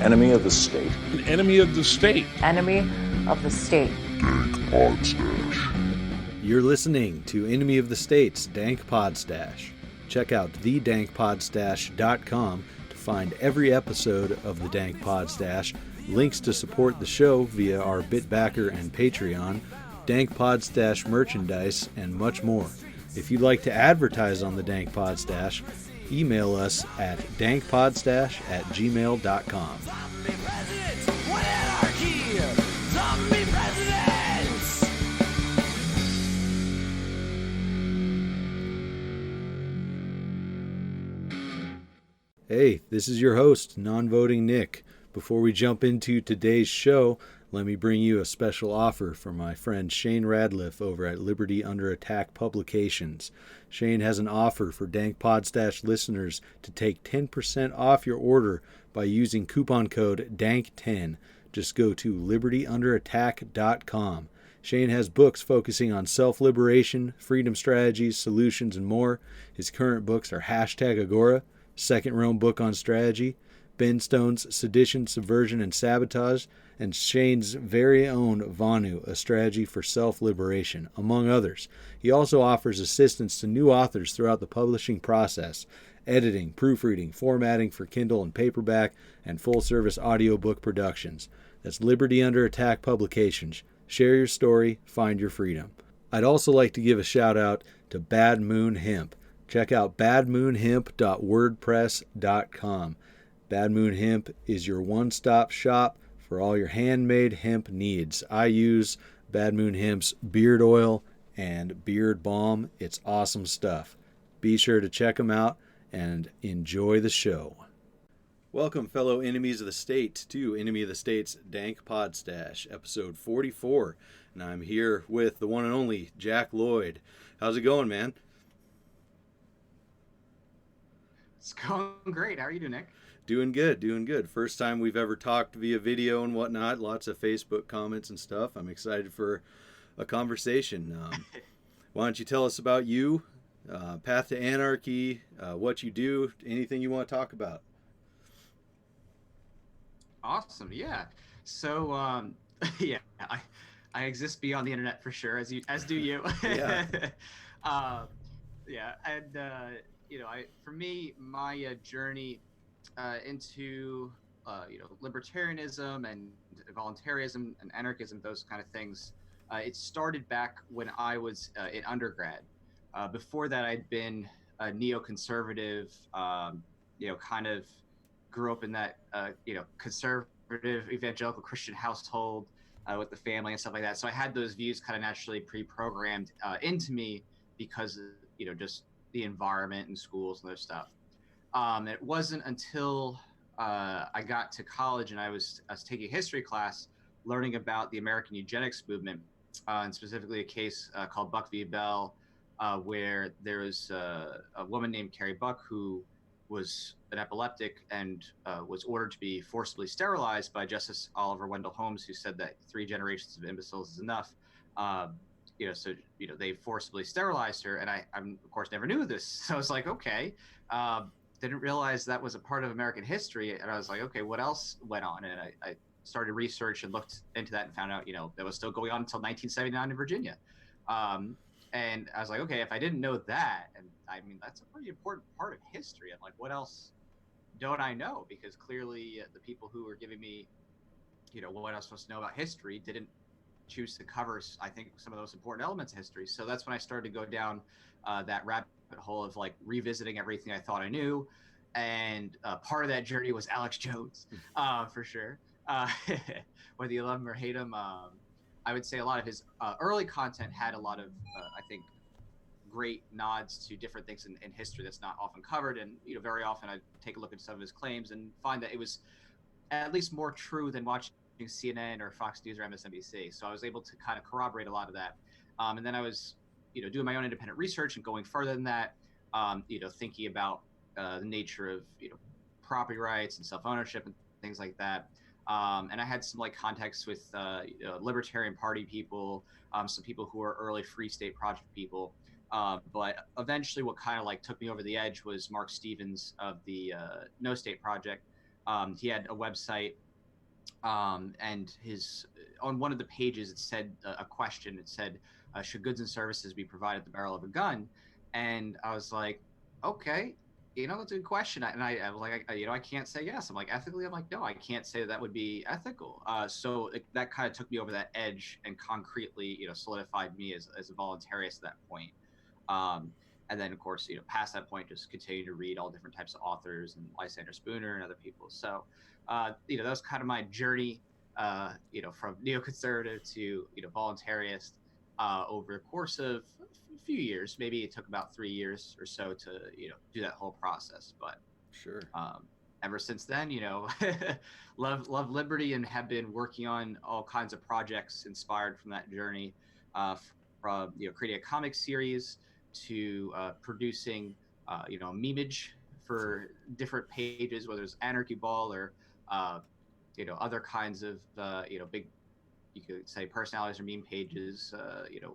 Enemy of the state. An enemy of the state. Enemy of the state. Dank Pod-Stash. You're listening to Enemy of the State's Dank Pod-Stash. Check out thedankpodstash.com to find every episode of the Dank Pod-Stash, links to support the show via our BitBacker and Patreon, Dank Pod-Stash merchandise, and much more. If you'd like to advertise on the Dank Pod-Stash, email us at dankpodstash@gmail.com. Hey, this is your host, non-voting Nick. Before we jump into today's show, let me bring you a special offer from my friend Shane Radliff over at Liberty Under Attack Publications. Shane has an offer for Dank Podstash listeners to take 10% off your order by using coupon code DANK10. Just go to libertyunderattack.com. Shane has books focusing on self-liberation, freedom strategies, solutions, and more. His current books are #Agora, Second Realm Book on Strategy, Ben Stone's Sedition, Subversion, and Sabotage, and Shane's very own Vanu, A Strategy for Self-Liberation, among others. He also offers assistance to new authors throughout the publishing process, editing, proofreading, formatting for Kindle and paperback, and full-service audiobook productions. That's Liberty Under Attack Publications. Share your story, find your freedom. I'd also like to give a shout-out to Bad Moon Hemp. Check out badmoonhemp.wordpress.com. Bad Moon Hemp is your one-stop shop for all your handmade hemp needs. I use Bad Moon Hemp's beard oil and beard balm. It's awesome stuff. Be sure to check them out and enjoy the show. Welcome, fellow enemies of the state, to Enemy of the State's Dank Podstash, episode 44. And I'm here with the one and only Jack Lloyd. How's it going, man? It's going great. How are you doing, Nick? Doing good. First time we've ever talked via video and whatnot. Lots of Facebook comments and stuff. I'm excited for a conversation. Why don't you tell us about you, Path to Anarchy, what you do, anything you want to talk about? Awesome. Yeah. So, yeah, I exist beyond the internet for sure, as do you. Yeah. Yeah. And, for me, my journey into libertarianism and voluntarism and anarchism, those kind of things, it started back when I was in undergrad. Before that, I'd been a neoconservative, kind of grew up in that conservative evangelical Christian household with the family and stuff like that. So I had those views kind of naturally pre-programmed into me because of, just the environment and schools and other stuff. It wasn't until I got to college and I was taking a history class, learning about the American eugenics movement, and specifically a case called Buck v. Bell, where there was a woman named Carrie Buck who was an epileptic and was ordered to be forcibly sterilized by Justice Oliver Wendell Holmes, who said that 3 generations of imbeciles is enough. They forcibly sterilized her, and I of course never knew this. So I was like, okay, didn't realize that was a part of American history. And I was like, okay, what else went on? And I started research and looked into that and found out, that was still going on until 1979 in Virginia. And I was like, okay, if I didn't know that, and I mean, that's a pretty important part of history. I'm like, what else don't I know? Because clearly the people who were giving me, what I was supposed to know about history didn't choose to cover, I think, some of those important elements of history. So that's when I started to go down that rabbit hole of like revisiting everything I thought I knew. And part of that journey was Alex Jones, for sure. Whether you love him or hate him, I would say a lot of his early content had a lot of, I think, great nods to different things in history that's not often covered. And, very often I take a look at some of his claims and find that it was at least more true than watching CNN or Fox News or MSNBC. So I was able to kind of corroborate a lot of that. And then I was, doing my own independent research and going further than that, thinking about the nature of, property rights and self-ownership and things like that. And I had some contacts with Libertarian Party people, some people who were early Free State Project people. But eventually what kind of took me over the edge was Mark Stevens of the No State Project, He had a website, and his on one of the pages it said a question. It said, "Should goods and services be provided at the barrel of a gun?" And I was like, "Okay, that's a good question." I was like, I can't say yes. I'm like, ethically, I'm like, no, I can't say that would be ethical. So that kind of took me over that edge and concretely, solidified me as a voluntarist at that point. Um, and then, of course, past that point, just continue to read all different types of authors and Lysander Spooner and other people. So, that was kind of my journey, from neoconservative to, voluntarist, over the course of a few years. Maybe it took about 3 years or so to, do that whole process. But Sure. ever since then, love liberty, and have been working on all kinds of projects inspired from that journey, from creating a comic series to producing a memeage for different pages, whether it's Anarchy Ball or other kinds of big, you could say, personalities or meme pages. You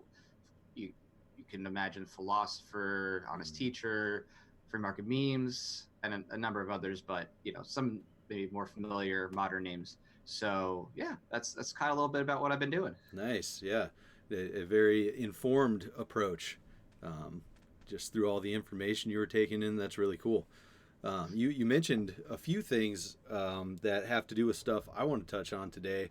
you can imagine Philosopher, Honest Teacher, Free Market Memes, and a number of others, but some maybe more familiar modern names. So yeah, that's kind of a little bit about what I've been doing. Nice. Yeah. A very informed approach. Um, just through all the information you were taking in, that's really cool. You mentioned a few things that have to do with stuff I want to touch on today,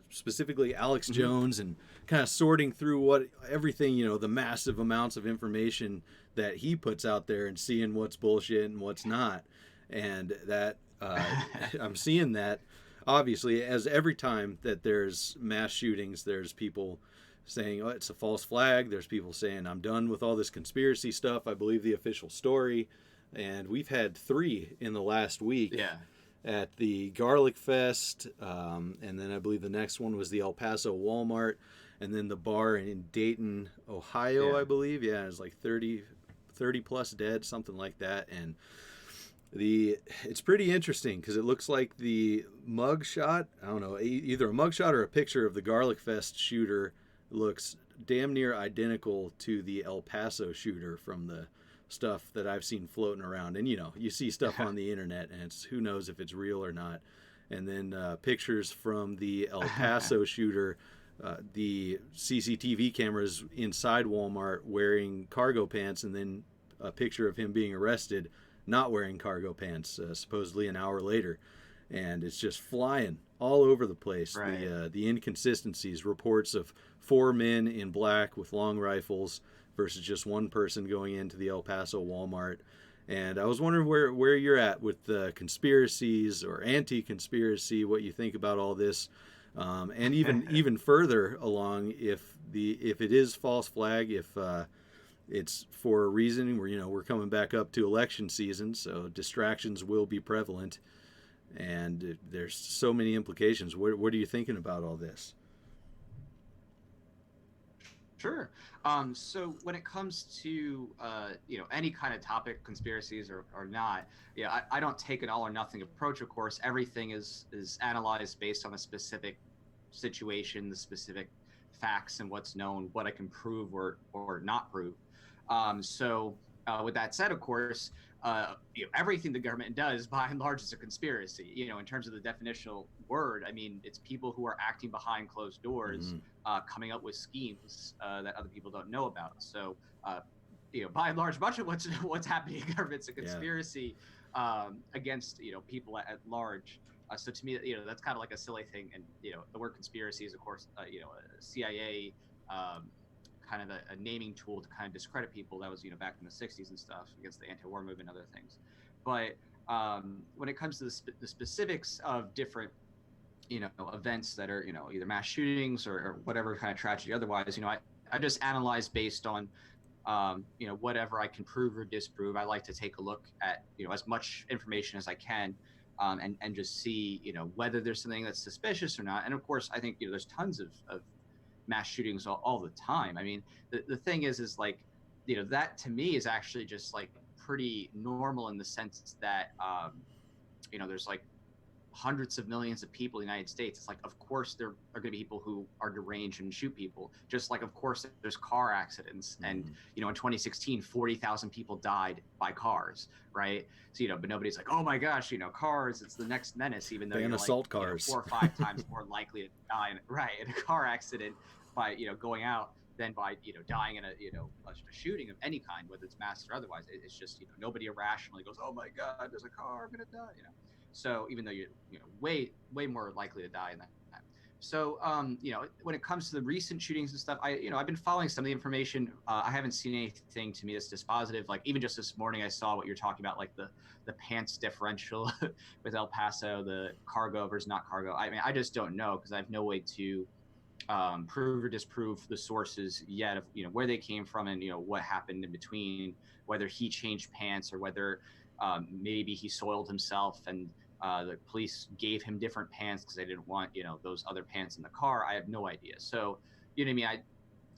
specifically Alex Jones, and kind of sorting through what everything, the massive amounts of information that he puts out there and seeing what's bullshit and what's not. And that I'm seeing that obviously as every time that there's mass shootings, there's people saying, oh, it's a false flag. There's people saying, I'm done with all this conspiracy stuff. I believe the official story. And we've had 3 in the last week at the Garlic Fest. And then I believe the next one was the El Paso Walmart. And then the bar in Dayton, Ohio, I believe. Yeah, it was like 30 plus dead, something like that. And it's pretty interesting because it looks like the mug shot, I don't know, either a mug shot or a picture of the Garlic Fest shooter looks damn near identical to the El Paso shooter from the stuff that I've seen floating around. And you see stuff on the internet and it's who knows if it's real or not. And then pictures from the El Paso shooter, the CCTV cameras inside Walmart wearing cargo pants, and then a picture of him being arrested not wearing cargo pants, supposedly an hour later. And it's just flying all over the place. Right. The inconsistencies, reports of 4 men in black with long rifles versus just one person going into the El Paso Walmart. And I was wondering where you're at with the conspiracies or anti-conspiracy, what you think about all this, and even further along, if it is false flag, if it's for a reason. We're coming back up to election season, so distractions will be prevalent, and there's so many implications. What are you thinking about all this? Sure. So when it comes to any kind of topic, conspiracies or not, I don't take an all or nothing approach. Of course, everything is analyzed based on a specific situation, the specific facts, and what's known, what I can prove or not prove. So with that said, of course, everything the government does, by and large, is a conspiracy. In terms of the definitional word, I mean, it's people who are acting behind closed doors, coming up with schemes that other people don't know about. So, by and large, much of what's happening in government's a conspiracy against people at large. So to me, that's kind of like a silly thing. And the word conspiracy is, of course, a CIA. Kind of a naming tool to kind of discredit people. That was back in the 60s and stuff, against the anti-war movement and other things. But when it comes to the specifics of different events that are either mass shootings or whatever kind of tragedy otherwise, I just analyze based on whatever I can prove or disprove. I like to take a look at as much information as I can, and just see whether there's something that's suspicious or not. And of course, I think there's tons of mass shootings all the time. I mean, the thing is like, that to me is actually just like pretty normal, in the sense that, there's like hundreds of millions of people in the United States. It's like, of course, there are going to be people who are deranged and shoot people. Just like, of course, there's car accidents. And, in 2016, 40,000 people died by cars, right? So, but nobody's like, oh my gosh, cars, it's the next menace, even though ban you're assault cars. 4 or 5 times more likely to die in a car accident by, going out than by, dying in a shooting of any kind, whether it's mass or otherwise. It's just, nobody irrationally goes, oh my God, there's a car, I'm going to die, So even though you're way more likely to die in that. So when it comes to the recent shootings and stuff, I've been following some of the information. I haven't seen anything to me that's dispositive. Like even just this morning, I saw what you're talking about, like the pants differential with El Paso, the cargo versus not cargo. I mean, I just don't know because I have no way to prove or disprove the sources yet of where they came from and what happened in between, whether he changed pants or whether maybe he soiled himself and the police gave him different pants because they didn't want those other pants in the car. I have no idea. So what I mean,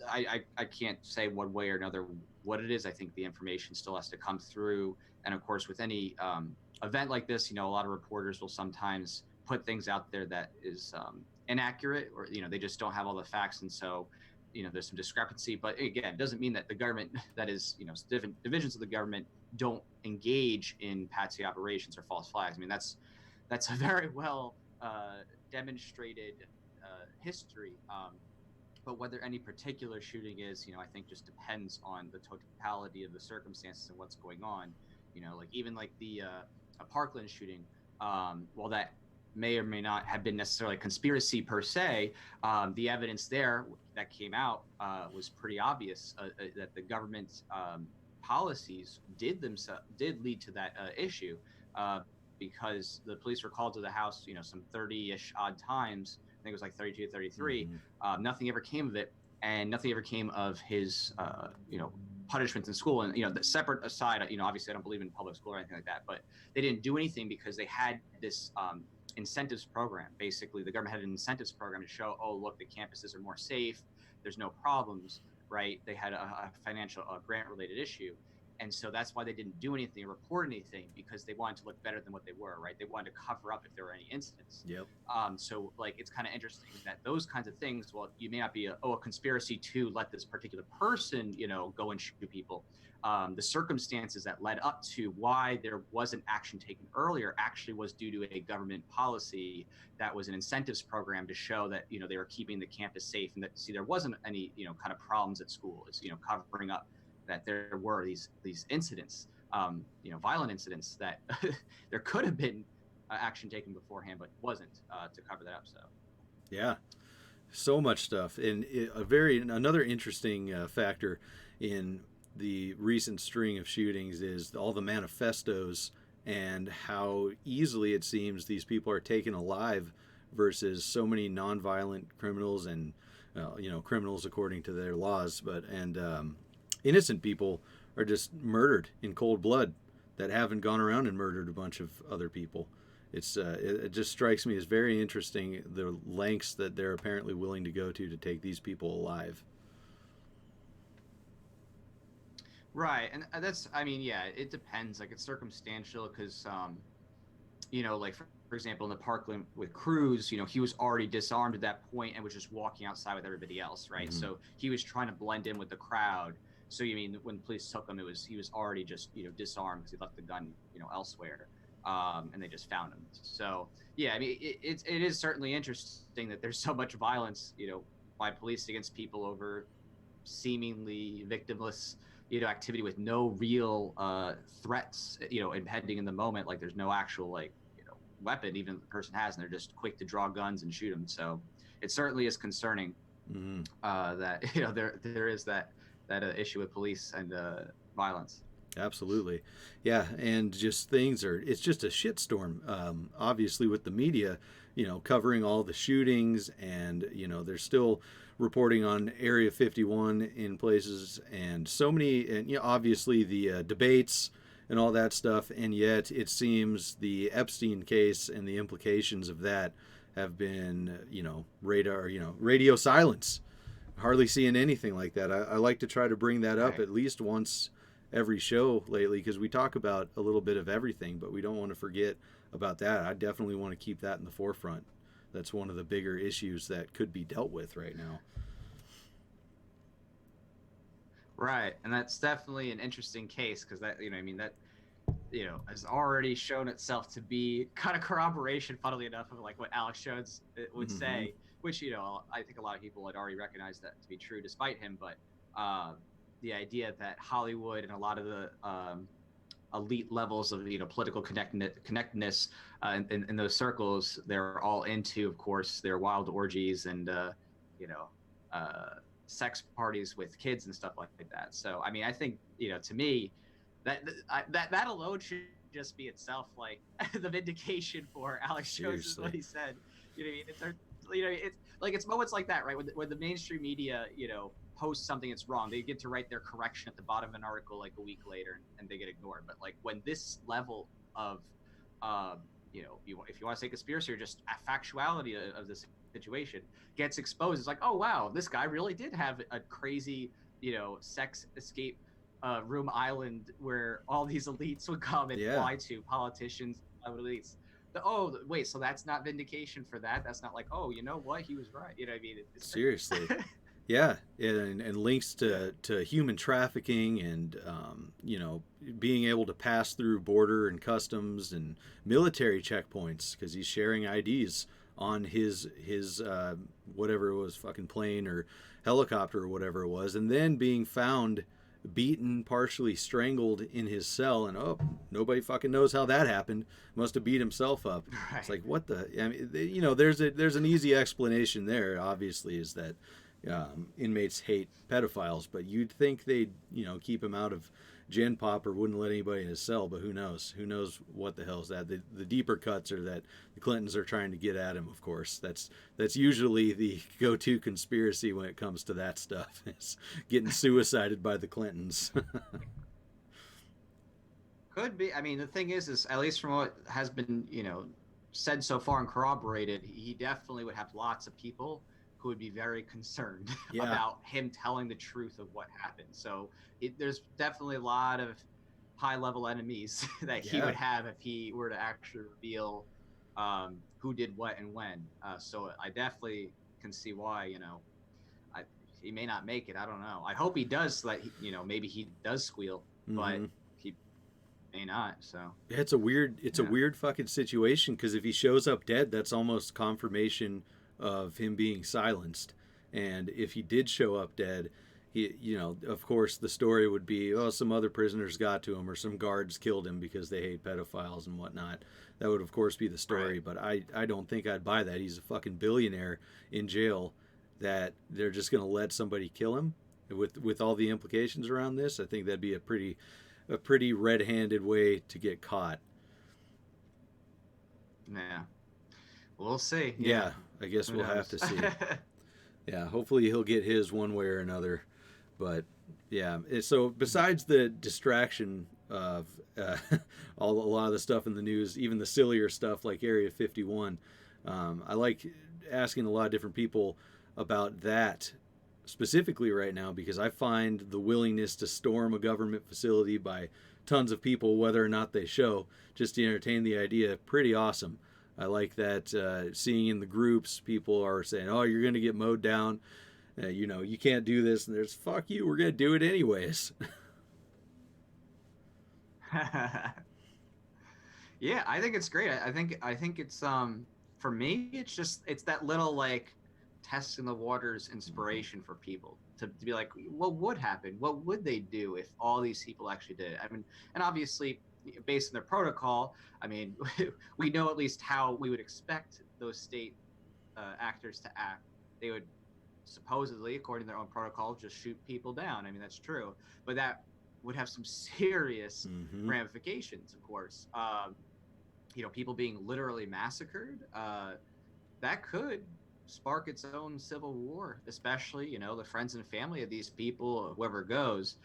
I can't say one way or another what it is. I think the information still has to come through, and of course with any event like this, a lot of reporters will sometimes put things out there that is inaccurate, or they just don't have all the facts, and so there's some discrepancy. But again, it doesn't mean that the government, that is different divisions of the government, don't engage in patsy operations or false flags. I mean, that's a very well demonstrated history. But whether any particular shooting is, I think just depends on the totality of the circumstances and what's going on. Like even like the Parkland shooting, while that may or may not have been necessarily a conspiracy per se, the evidence there that came out was pretty obvious that the government's policies did lead to that issue, because the police were called to the house, some 30-ish odd times. I think it was like 32, 33. Mm-hmm. Nothing ever came of it, and nothing ever came of his, punishments in school. And the separate aside, obviously I don't believe in public school or anything like that, but they didn't do anything because they had this incentives program. Basically, the government had an incentives program to show, oh look, the campuses are more safe, there's no problems, right? They had a financial grant related issue, and so that's why they didn't do anything or report anything, because they wanted to look better than what they were, right? They wanted to cover up if there were any incidents. Yep. So like it's kind of interesting that those kinds of things, well, you may not be a conspiracy to let this particular person go and shoot people. The circumstances that led up to why there wasn't action taken earlier actually was due to a government policy that was an incentives program to show that they were keeping the campus safe, and that there wasn't any kind of problems at school. It's covering up that there were these incidents, violent incidents that there could have been action taken beforehand, but wasn't to cover that up. So yeah, so much stuff. And another interesting factor in the recent string of shootings is all the manifestos and how easily it seems these people are taken alive versus so many nonviolent criminals and criminals according to their laws, and innocent people are just murdered in cold blood that haven't gone around and murdered a bunch of other people. It just strikes me as very interesting, the lengths that they're apparently willing to go to take these people alive. Right, and that's, I mean, yeah, it depends. Like, it's circumstantial because, like, for example, in the Parkland with Cruz, he was already disarmed at that point and was just walking outside with everybody else, right? Mm-hmm. So he was trying to blend in with the crowd. So, when police took him, he was already just, disarmed because he left the gun, elsewhere, and they just found him. So, yeah, I mean, it is certainly interesting that there's so much violence, by police against people over seemingly victimless activity with no real threats impending in the moment. Like there's no actual weapon even if the person has, and they're just quick to draw guns and shoot them. So it certainly is concerning. Mm-hmm. That there is that issue with police and violence. Absolutely. Yeah, and just it's just a shitstorm, obviously, with the media covering all the shootings, and they're still reporting on Area 51 in places, and so many, and obviously the debates and all that stuff, and yet it seems the Epstein case and the implications of that have been radio silence. Hardly seeing anything like that. I like to try to bring that up at least once every show lately, because we talk about a little bit of everything, but we don't want to forget about that. I definitely want to keep that in the forefront. That's one of the bigger issues that could be dealt with right now. Right, and that's definitely an interesting case because that, I mean, that, has already shown itself to be kind of corroboration, funnily enough, of like what Alex Jones would Mm-hmm. say, which, I think a lot of people had already recognized that to be true despite him. But the idea that Hollywood and a lot of the elite levels of, political connectedness in those circles, they're all into, of course, their wild orgies and, you know, uh, sex parties with kids and stuff like that. So, I mean, I think, to me, that alone should just be itself like the vindication for Alex Jones is what Seriously. he said. You know what I mean? It's like it's moments like that, right? When the mainstream media, post something that's wrong, they get to write their correction at the bottom of an article like a week later, and they get ignored. But like when this level of, if you want to say conspiracy or just a factuality of this situation gets exposed, it's like, oh wow, this guy really did have a crazy, sex escape room island where all these elites would come and Yeah. fly to, politicians, elites. Oh wait, so that's not vindication for that? That's not like, oh, you know what, he was right. You know what I mean? It's Seriously. Yeah, and links yeah. to human trafficking and being able to pass through border and customs and military checkpoints because he's sharing IDs on his whatever it was, fucking plane or helicopter or whatever it was, and then being found beaten, partially strangled in his cell, and oh, nobody fucking knows how that happened. Must have beat himself up. It's Right. like what the? I mean, there's an easy explanation there. Obviously, is that inmates hate pedophiles, but you'd think they'd keep him out of Gen Pop or wouldn't let anybody in his cell. But who knows? Who knows what the hell's that? The deeper cuts are that the Clintons are trying to get at him. Of course, that's usually the go-to conspiracy when it comes to that stuff. Is getting suicided by the Clintons. Could be. I mean, the thing is at least from what has been, said so far and corroborated, he definitely would have lots of people who would be very concerned Yeah, about him telling the truth of what happened. So there's definitely a lot of high-level enemies that he yeah. would have if he were to actually reveal who did what and when. So I definitely can see why, I, he may not make it. I don't know. I hope he does, so that maybe he does squeal, but Mm-hmm. he may not. So It's a yeah, weird fucking situation because if he shows up dead, that's almost confirmation of him being silenced. And if he did show up dead, of course, the story would be, oh, some other prisoners got to him or some guards killed him because they hate pedophiles and whatnot. That would, of course, be the right. story. But I don't think I'd buy that. He's a fucking billionaire in jail that they're just going to let somebody kill him with all the implications around this. I think that'd be a pretty red-handed way to get caught. Yeah, we'll see. Yeah, Yeah, I guess who we'll have to knows? see. Yeah, hopefully he'll get his one way or another. But yeah, so besides the distraction of a lot of the stuff in the news, even the sillier stuff like Area 51, I like asking a lot of different people about that specifically right now because I find the willingness to storm a government facility by tons of people, whether or not they show, just to entertain the idea, pretty awesome. I like that seeing in the groups, people are saying, oh, you're going to get mowed down. You can't do this. And there's, fuck you, we're going to do it anyways. Yeah, I think it's great. I think it's for me it's that little like test in the waters inspiration for people to be like, what would happen? What would they do if all these people actually did it? I mean, and obviously based on their protocol, I mean, we know at least how we would expect those state actors to act. They would supposedly, according to their own protocol, just shoot people down. I mean, that's true, but that would have some serious Mm-hmm. ramifications, of course. People being literally massacred, that could spark its own civil war, especially, the friends and family of these people, whoever goes,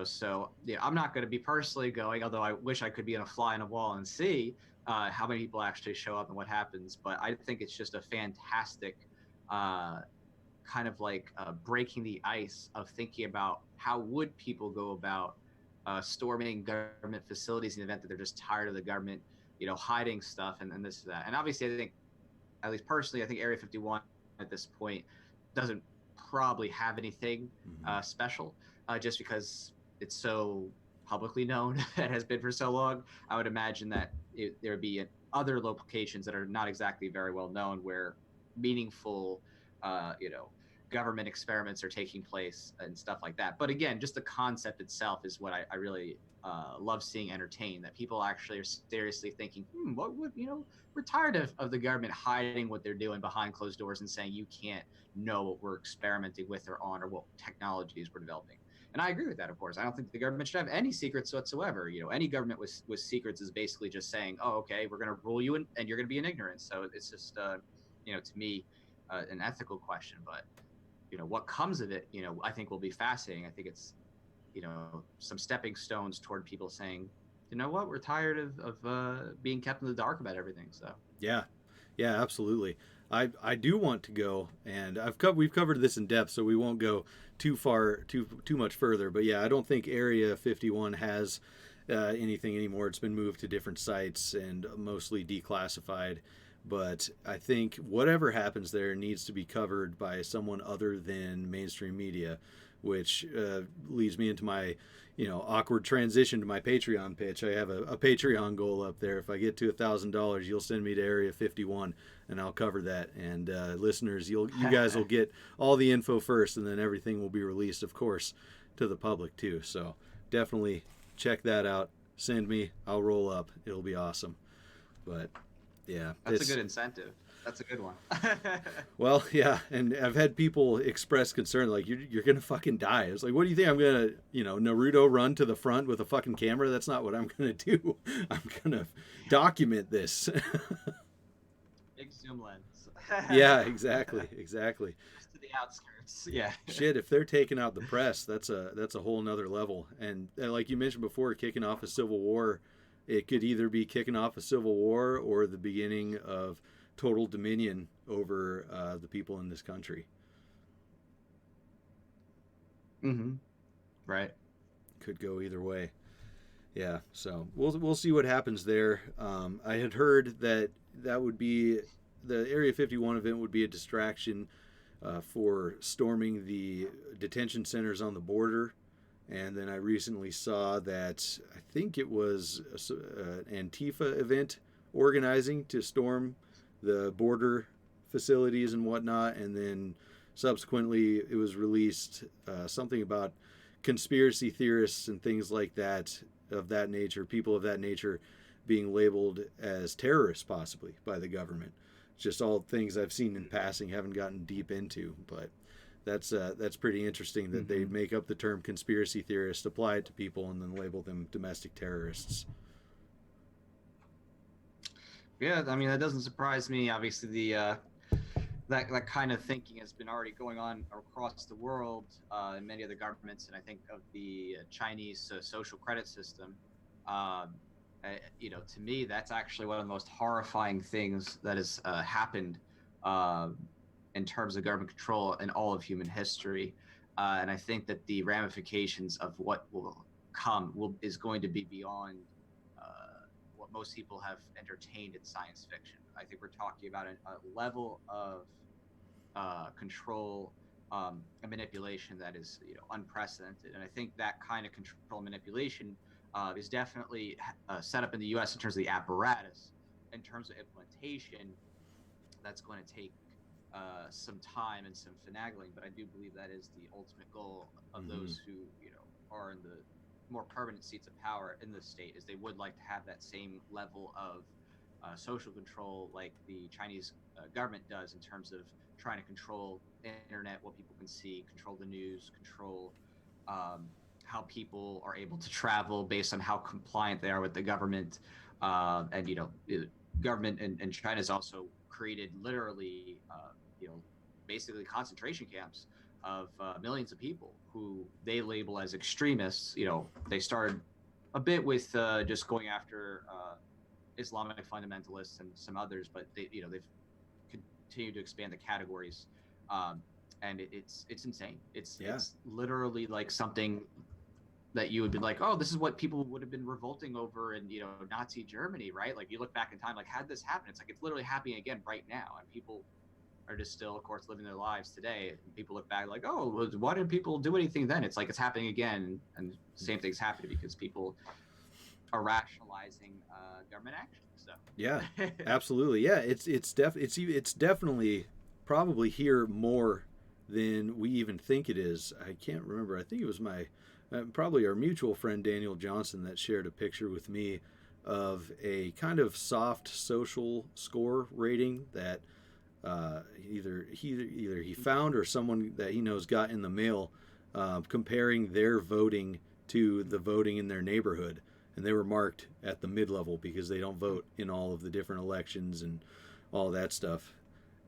so yeah, I'm not going to be personally going, although I wish I could be on a fly on a wall and see how many people actually show up and what happens. But I think it's just a fantastic uh, kind of like breaking the ice of thinking about how would people go about storming government facilities in the event that they're just tired of the government, hiding stuff and this and that. And obviously, I think, at least personally, I think Area 51 at this point doesn't probably have anything special, just because it's so publicly known and has been for so long. I would imagine that there would be other locations that are not exactly very well known where meaningful, government experiments are taking place and stuff like that. But again, just the concept itself is what I really love seeing entertained, that people actually are seriously thinking, what would, we're tired of the government hiding what they're doing behind closed doors and saying you can't know what we're experimenting with or on or what technologies we're developing. And I agree with that, of course. I don't think the government should have any secrets whatsoever. Any government with secrets is basically just saying, oh, okay, we're going to rule you and you're going to be in ignorance. So it's just, to me, an ethical question. But, what comes of it, I think will be fascinating. I think it's, some stepping stones toward people saying, you know what, we're tired of being kept in the dark about everything. So Yeah, absolutely. I do want to go, and we've covered this in depth, so we won't go too much further. But yeah, I don't think Area 51 has anything anymore. It's been moved to different sites and mostly declassified. But I think whatever happens there needs to be covered by someone other than mainstream media, which leads me into my, awkward transition to my Patreon pitch. I have a Patreon goal up there. If I get to $1,000, you'll send me to Area 51, and I'll cover that. And listeners, you guys will get all the info first, and then everything will be released, of course, to the public too. So definitely check that out. Send me. I'll roll up. It'll be awesome. But yeah, that's a good incentive. That's a good one. Well, yeah, and I've had people express concern, like, you're gonna fucking die. It's like, what do you think? I'm gonna, Naruto run to the front with a fucking camera? That's not what I'm gonna do. I'm gonna document this. Big zoom lens. Yeah, exactly. Just to the outskirts. Yeah. Shit, if they're taking out the press, that's a whole nother level. And like you mentioned before, kicking off a civil war, it could either be kicking off a civil war or the beginning of total dominion over the people in this country. Right. Could go either way. Yeah, so we'll see what happens there. I had heard that would be the Area 51 event would be a distraction for storming the detention centers on the border. And then I recently saw that I think it was an Antifa event organizing to storm the border facilities and whatnot. And then subsequently it was released something about conspiracy theorists and things like that, of that nature, people of that nature being labeled as terrorists possibly by the government. It's just all things I've seen in passing, haven't gotten deep into, but that's pretty interesting that they make up the term conspiracy theorist, apply it to people, and then label them domestic terrorists. Yeah, I mean, that doesn't surprise me. Obviously, the that kind of thinking has been already going on across the world in many other governments, and I think of the Chinese social credit system. To me, that's actually one of the most horrifying things that has happened in terms of government control in all of human history. And I think that the ramifications of what will come is going to be beyond what most people have entertained in science fiction. I think we're talking about a level of control and manipulation that is unprecedented. And I think that kind of control and manipulation is definitely set up in the U.S. in terms of the apparatus. In terms of implementation, that's going to take some time and some finagling, but I do believe that is the ultimate goal of those who are in the more permanent seats of power in the state, is they would like to have that same level of social control like the Chinese government does, in terms of trying to control the internet, what people can see, control the news, control how people are able to travel based on how compliant they are with the government. And the government in China has also created literally basically concentration camps of millions of people who they label as extremists. They started a bit with just going after Islamic fundamentalists and some others, but they've continued to expand the categories, and it's insane. It's literally like something that you would be like, oh, this is what people would have been revolting over in, Nazi Germany, right? Like you look back in time, like had this happened, it's like it's literally happening again right now, and people are just still, of course, living their lives today. And people look back like, oh, well, why didn't people do anything then? It's like it's happening again, and same thing's happening because people are rationalizing government action. So Yeah, absolutely. Yeah, it's definitely probably here more than we even think it is. I can't remember. I think it was my probably our mutual friend Daniel Johnson that shared a picture with me of a kind of soft social score rating that either he found or someone that he knows got in the mail, comparing their voting to the voting in their neighborhood, and they were marked at the mid-level because they don't vote in all of the different elections and all that stuff.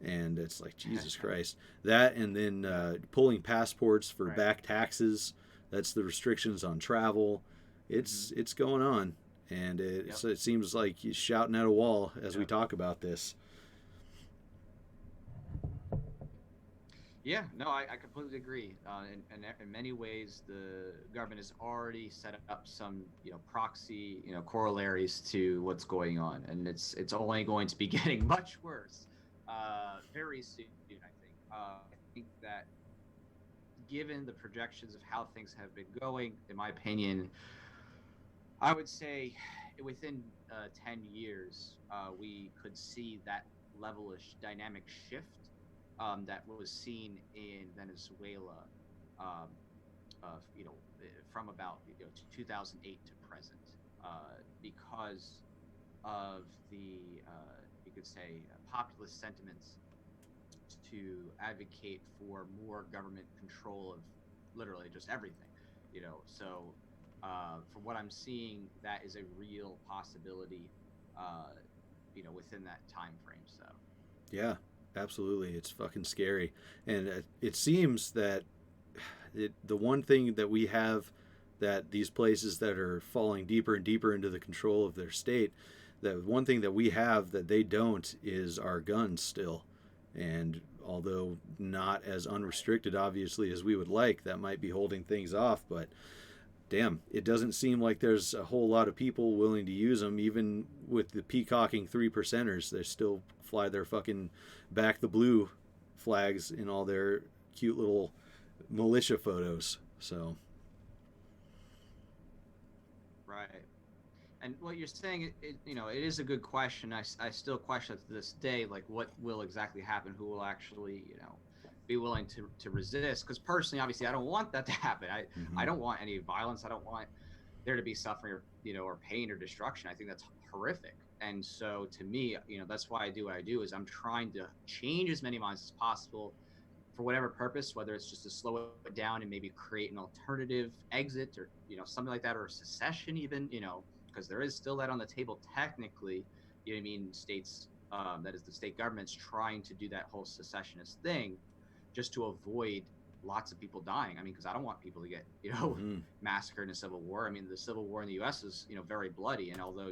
And it's like, Jesus Christ, that, and then pulling passports for back taxes. That's the restrictions on travel. It's going on, and it seems like he's shouting at a wall as we talk about this. Yeah, no, I completely agree. In many ways, the government has already set up some, proxy, corollaries to what's going on, and it's only going to be getting much worse, very soon. I think that given the projections of how things have been going, in my opinion, I would say within 10 years, we could see that levelish dynamic shift that was seen in Venezuela, um, from about 2008 to present, because of the you could say populist sentiments to advocate for more government control of literally just everything. So from what I'm seeing, that is a real possibility, within that time frame. So Yeah, absolutely. It's fucking scary. And it seems that the one thing that we have, that these places that are falling deeper and deeper into the control of their state, that one thing that we have that they don't is our guns still. And although not as unrestricted, obviously, as we would like, that might be holding things off. But damn, it doesn't seem like there's a whole lot of people willing to use them. Even with the peacocking 3%ers, they still fly their fucking back the blue flags in all their cute little militia photos. So right. And what you're saying, it is a good question. I still question it to this day, like what will exactly happen? Who will actually, be willing to resist? Because personally, obviously, I don't want that to happen. I don't want any violence. I don't want there to be suffering or, or pain or destruction. I think that's horrific. And so to me, that's why I do what I do, is I'm trying to change as many minds as possible for whatever purpose, whether it's just to slow it down and maybe create an alternative exit, or something like that, or secession even, because there is still that on the table technically. States, that is the state government's trying to do that whole secessionist thing just to avoid lots of people dying. Because I don't want people to get massacred in a civil war. The civil war in the U.S. is very bloody, and although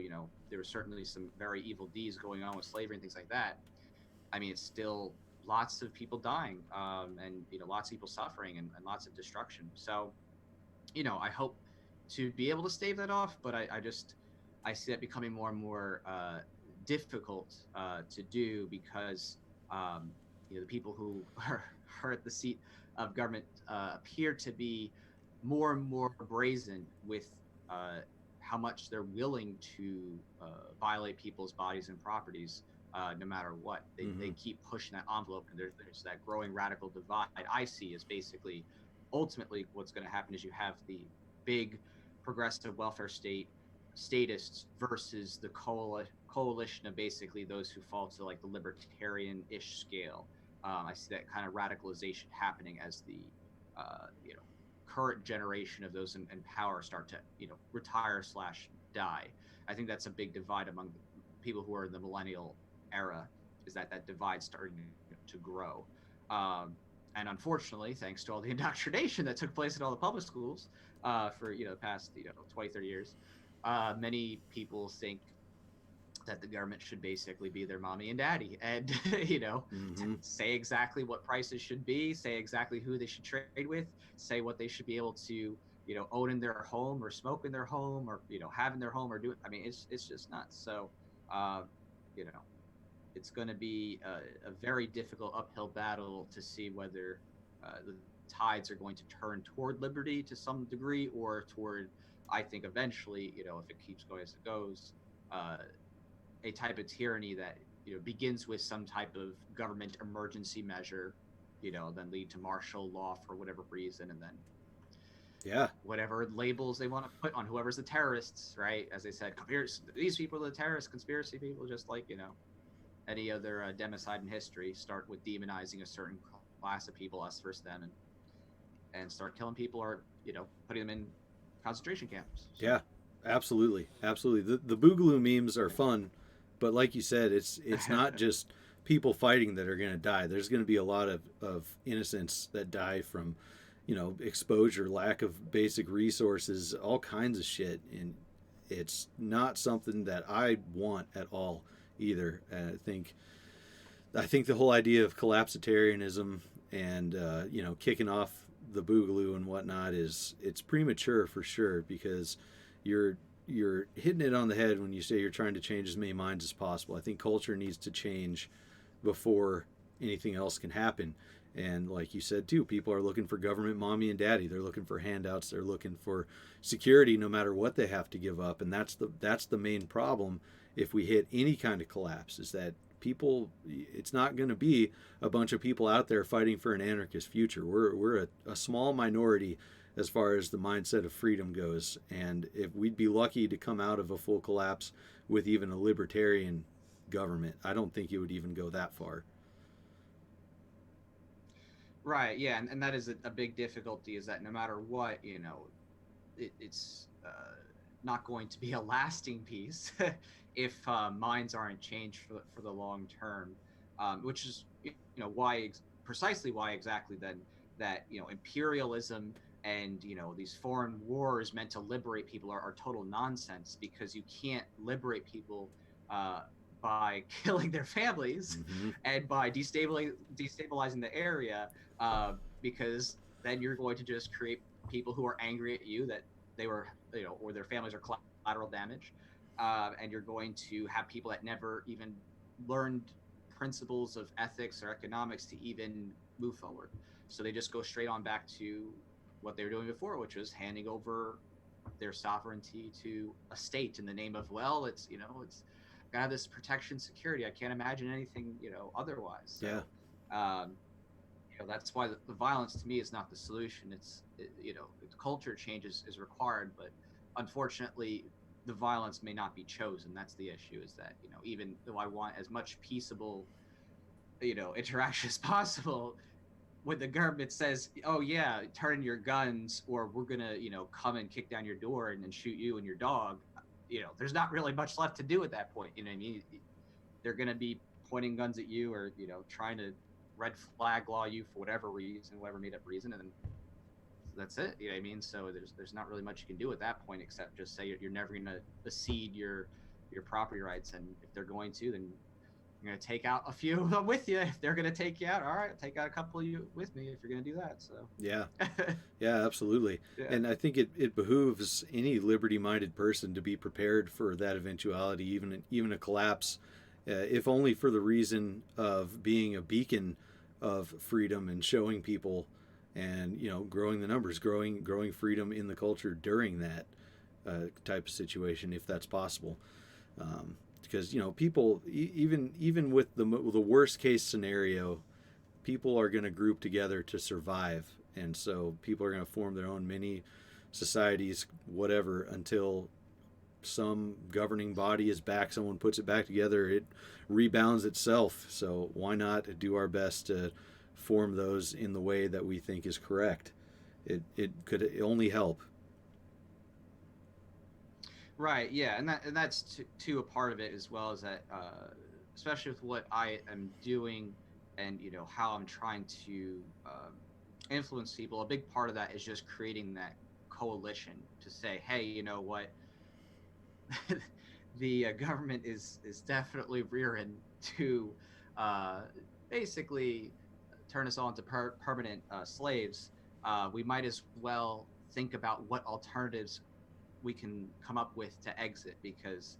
there were certainly some very evil deeds going on with slavery and things like that, it's still lots of people dying, and lots of people suffering, and lots of destruction. So I hope to be able to stave that off, but I see that becoming more and more difficult to do, because the people who are at the seat of government appear to be more and more brazen with how much they're willing to violate people's bodies and properties, no matter what. They keep pushing that envelope, and there's that growing radical divide I see is basically ultimately what's going to happen is you have the big progressive welfare state statists versus the coalition of basically those who fall to like the libertarian-ish scale. I see that kind of radicalization happening as the current generation of those in power start to retire / die. I think that's a big divide among the people who are in the millennial era, is that divide starting to grow. And unfortunately, thanks to all the indoctrination that took place in all the public schools for the past 20, 30 years, many people think that the government should basically be their mommy and daddy, and say exactly what prices should be, say exactly who they should trade with, say what they should be able to owning their home or smoking their home or having their home or doing. I mean, it's just nuts. So, uh, you know, it's going to be a very difficult uphill battle to see whether the tides are going to turn toward liberty to some degree or toward, I think, eventually, if it keeps going as it goes, uh, a type of tyranny that begins with some type of government emergency measure, then lead to martial law for whatever reason, and then Yeah. whatever labels they want to put on whoever's the terrorists, right? As they said, these people are the terrorists, conspiracy people, just like any other democide in history. Start with demonizing a certain class of people, us versus them, and start killing people or putting them in concentration camps. So. Yeah. Absolutely. Absolutely. The Boogaloo memes are fun, but like you said, it's not just people fighting that are going to die. There's going to be a lot of innocents that die from exposure, lack of basic resources, all kinds of shit. And it's not something that I want at all either. And I think the whole idea of collapsitarianism and, kicking off the Boogaloo and whatnot it's premature for sure, because you're hitting it on the head when you say you're trying to change as many minds as possible. I think culture needs to change before anything else can happen. And like you said too, people are looking for government mommy and daddy. They're looking for handouts. They're looking for security, no matter what they have to give up. And that's the main problem. If we hit any kind of collapse, is that people, it's not going to be a bunch of people out there fighting for an anarchist future. We're a small minority as far as the mindset of freedom goes. And if we'd be lucky to come out of a full collapse with even a libertarian government, I don't think it would even go that far. Right. Yeah, and that is a big difficulty. Is that no matter what, it's not going to be a lasting peace if minds aren't changed for the long term, which is why precisely why exactly then that imperialism and these foreign wars meant to liberate people are total nonsense, because you can't liberate people uh, by killing their families Mm-hmm. and by destabilizing the area, because then you're going to just create people who are angry at you that they were, or their families are collateral damage, and you're going to have people that never even learned principles of ethics or economics to even move forward. So they just go straight on back to what they were doing before, which was handing over their sovereignty to a state in the name of, well, it's got this protection security. I can't imagine anything otherwise. So, Yeah. um, that's why the violence to me is not the solution. Culture change is required, but unfortunately the violence may not be chosen. That's the issue, is that even though I want as much peaceable interaction as possible, when the government says, oh yeah, turn in your guns or we're gonna come and kick down your door and shoot you and your dog, there's not really much left to do at that point. You know what I mean? They're gonna be pointing guns at you, or trying to red flag law you for whatever reason, whatever made up reason, and then that's it. You know what I mean? So there's not really much you can do at that point except just say you're never gonna accede your property rights, and if they're going to, then you're gonna take out a few of them with you. If they're gonna take you out, all right, take out a couple of you with me if you're gonna do that. So Yeah. Yeah, absolutely. yeah. And I think it behooves any liberty-minded person to be prepared for that eventuality, even a collapse, if only for the reason of being a beacon of freedom and showing people, and growing the numbers, growing freedom in the culture during that type of situation, if that's possible. Because people, even with the worst case scenario, people are going to group together to survive, and so people are going to form their own mini societies, whatever, until some governing body is back, someone puts it back together, it rebounds itself. So why not do our best to form those in the way that we think is correct? It could only help. Right. Yeah, and that's to a part of it, as well as that, especially with what I am doing, and how I'm trying to influence people. A big part of that is just creating that coalition to say, hey, you know what, the government is definitely rearing to uh, basically turn us all into permanent slaves. We might as well think about what alternatives we can come up with to exit, because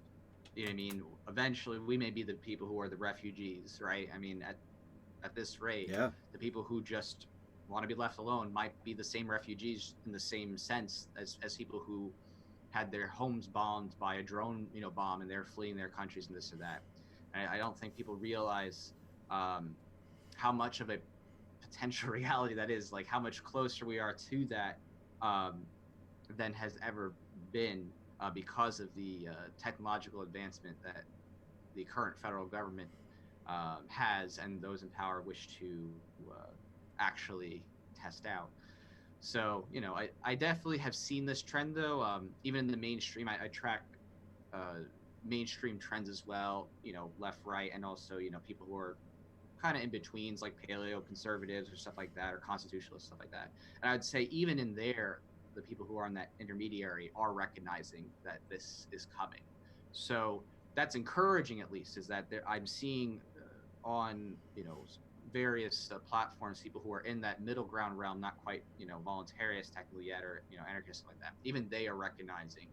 you know what I mean, eventually we may be the people who are the refugees, right? I mean, at this rate, Yeah. the people who just want to be left alone might be the same refugees in the same sense as people who had their homes bombed by a drone, bomb, and they're fleeing their countries and this or that. And I don't think people realize how much of a potential reality that is, like how much closer we are to that um, than has ever been, because of the technological advancement that the current federal government has, and those in power wish to actually test out. So, I definitely have seen this trend, though. Even in the mainstream, I track uh, mainstream trends as well, left, right, and also, people who are kind of in betweens, like paleo conservatives or stuff like that, or constitutionalists, stuff like that. And I'd say even in there, the people who are in that intermediary are recognizing that this is coming. So that's encouraging, at least, is that I'm seeing on various platforms, people who are in that middle ground realm, not quite voluntarists technically yet, or anarchists like that. Even they are recognizing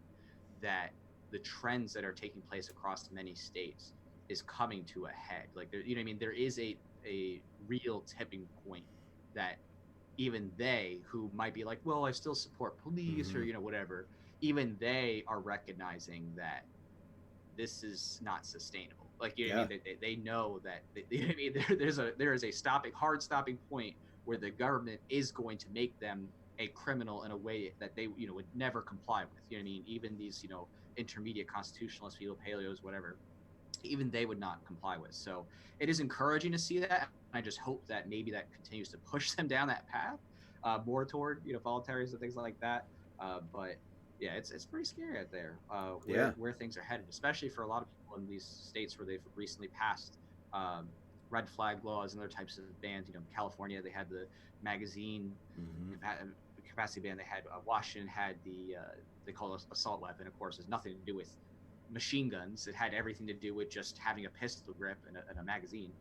that the trends that are taking place across many states is coming to a head. Like there, what I mean, there is a real tipping point that even they, who might be like, well, I still support police, or whatever, even they are recognizing that this is not sustainable. Like, you know Yeah. what I mean? They know that, you know what I mean? There is a hard stopping point where the government is going to make them a criminal in a way that they, would never comply with. You know what I mean? Even these, intermediate constitutionalists, people, paleos, whatever, even they would not comply with. So it is encouraging to see that. I just hope that maybe that continues to push them down that path, more toward voluntaries and things like that. But yeah, it's pretty scary out there, Yeah. where things are headed, especially for a lot of people in these states where they've recently passed um, red flag laws and other types of bans. California, they had the magazine capacity ban. They had Washington had the they call it assault weapon. Of course, has nothing to do with machine guns. It had everything to do with just having a pistol grip and a magazine.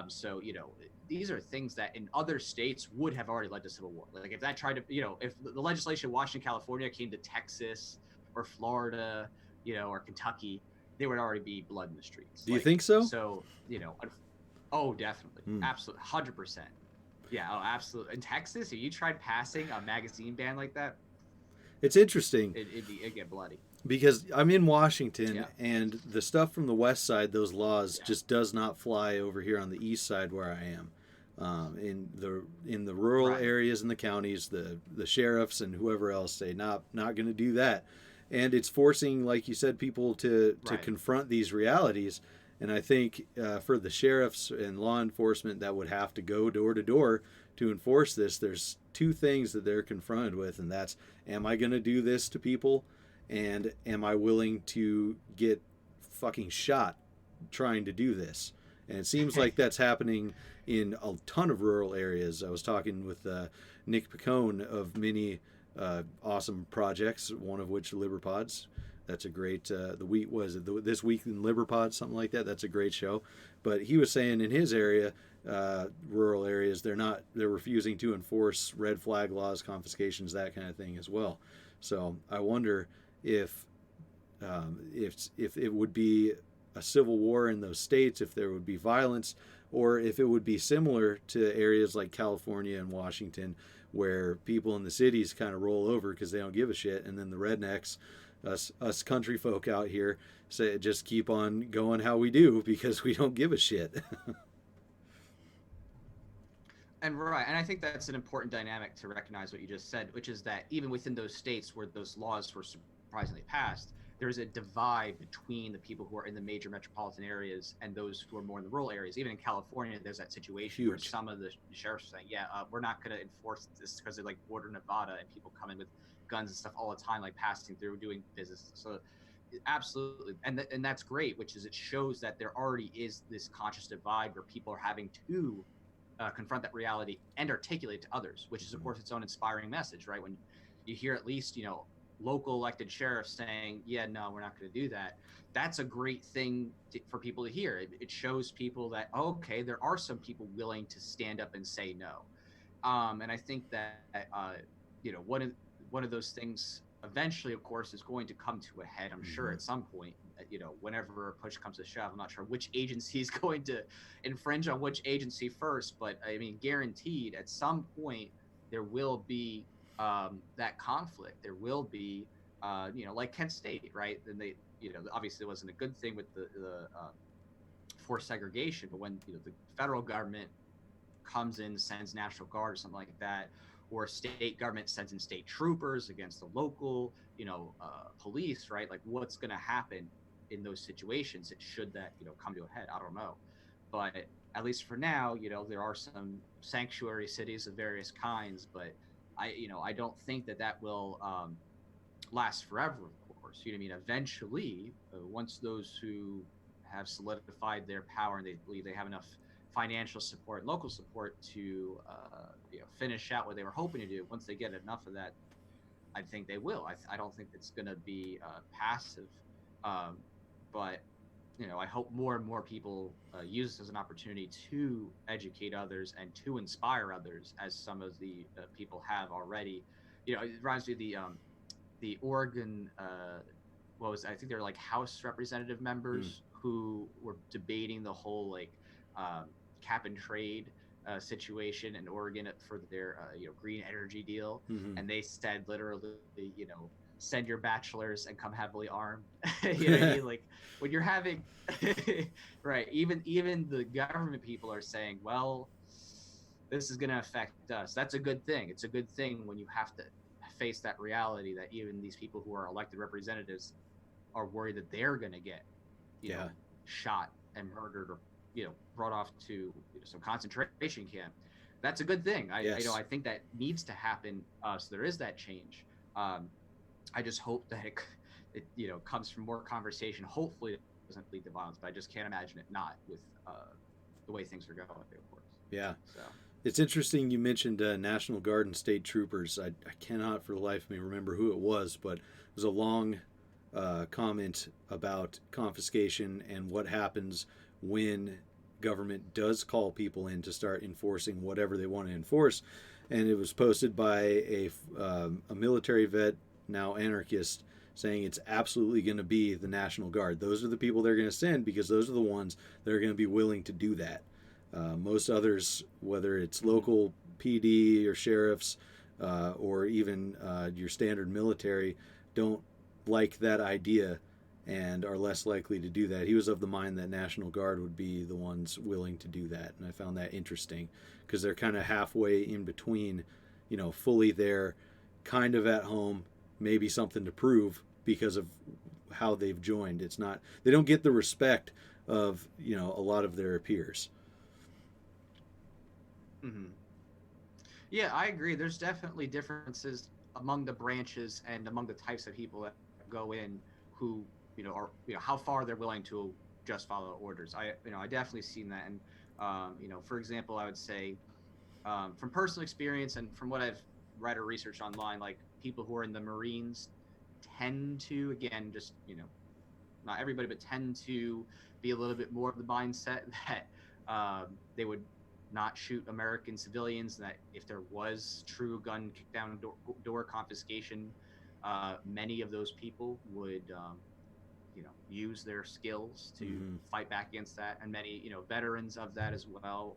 So these are things that in other states would have already led to civil war. Like if that tried to, if the legislation in Washington, California came to Texas or Florida, or Kentucky, there would already be blood in the streets. Do you Like think so? so, oh, definitely, Hmm. absolutely, 100%. Yeah, oh, absolutely. In Texas, if you tried passing a magazine ban like that, It's interesting it'd get bloody. because I'm in Washington, Yeah, and the stuff from the west side, those laws yeah, just does not fly over here on the east side where I am. In the rural right, areas in the counties, the sheriffs and whoever else say not going to do that, and it's forcing, like you said, people to right. confront these realities. And I think for the sheriffs and law enforcement that would have to go door to door to enforce this, there's two things that they're confronted with, and that's, am I going to do this to people, and am I willing to get fucking shot trying to do this? And it seems like that's happening in a ton of rural areas. I was talking with Nick Picone of many awesome projects, one of which Liberpods. That's a great. The week was it this week in Liberpods, something like that. That's a great show. But he was saying in his area, rural areas, they're refusing to enforce red flag laws, confiscations, that kind of thing as well. So I wonder if if it would be a civil war in those states, if there would be violence, or if it would be similar to areas like California and Washington, where people in the cities kind of roll over because they don't give a shit, and then the rednecks, us country folk out here, say just keep on going how we do because we don't give a shit. And right, and I think that's an important dynamic to recognize what you just said, which is that even within those states where those laws were surprisingly passed, there's a divide between the people who are in the major metropolitan areas and those who are more in the rural areas. Even in California, there's that situation where Huge. some of the sheriffs are saying, "Yeah, we're not going to enforce this because they're like border Nevada and people come in with guns and stuff all the time, like passing through, doing business." So absolutely, and that's great, which is it shows that there already is this conscious divide where people are having to confront that reality and articulate to others, which is of course its own inspiring message, right? When you hear at least local elected sheriffs saying, "Yeah, no, we're not going to do that," that's a great thing for people to hear. It shows people that okay, there are some people willing to stand up and say no. And I think that one of one of those things eventually, of course, is going to come to a head. I'm sure at some point, whenever push comes to shove. I'm not sure which agency is going to infringe on which agency first, but I mean, guaranteed at some point there will be that conflict. There will be, like Kent State, right? Then they, obviously it wasn't a good thing with the forced segregation, but when the federal government comes in, sends National Guard or something like that, or state government sends in state troopers against the local, police, right? Like what's going to happen in those situations? It should that, come to a head. I don't know. But at least for now, there are some sanctuary cities of various kinds, but I don't think that will last forever, of course. You know what I mean? Eventually, once those who have solidified their power and they believe they have enough financial support, local support to finish out what they were hoping to do. Once they get enough of that, I think they will. I don't think it's going to be passive, but I hope more and more people use this as an opportunity to educate others and to inspire others, as some of the people have already. It reminds me of the Oregon. I think they're like House representative members who were debating the whole like cap and trade situation in Oregon for their green energy deal, and they said literally, send your bachelors and come heavily armed. You know what I mean? Like when you're having right, even the government people are saying, well, this is going to affect us. That's a good thing. It's a good thing when you have to face that reality that even these people who are elected representatives are worried that they're going to get shot and murdered, or brought off to some concentration camp. That's a good thing. I think that needs to happen, so there is that change. I just hope that it comes from more conversation. Hopefully it doesn't lead to violence, but I just can't imagine it not with the way things are going, of course. So it's interesting you mentioned National Guard and state troopers. I cannot for the life of me remember who it was, but it was a long comment about confiscation and what happens when government does call people in to start enforcing whatever they want to enforce. And it was posted by a military vet, now anarchist, saying it's absolutely going to be the National Guard. Those are the people they're going to send because those are the ones that are going to be willing to do that. Most others, whether it's local PD or sheriffs or even your standard military, don't like that idea and are less likely to do that. He was of the mind that National Guard would be the ones willing to do that, and I found that interesting because they're kind of halfway in between, fully there, kind of at home, maybe something to prove because of how they've joined. It's not, they don't get the respect of a lot of their peers. Mm-hmm. Yeah, I agree. There's definitely differences among the branches and among the types of people that go in who are how far they're willing to just follow orders. I definitely seen that, and for example, I would say from personal experience and from what I've read or researched online, like people who are in the Marines tend to, again, just not everybody, but tend to be a little bit more of the mindset that they would not shoot American civilians, and that if there was true gun kick down door confiscation, many of those people would use their skills to fight back against that, and many veterans of that as well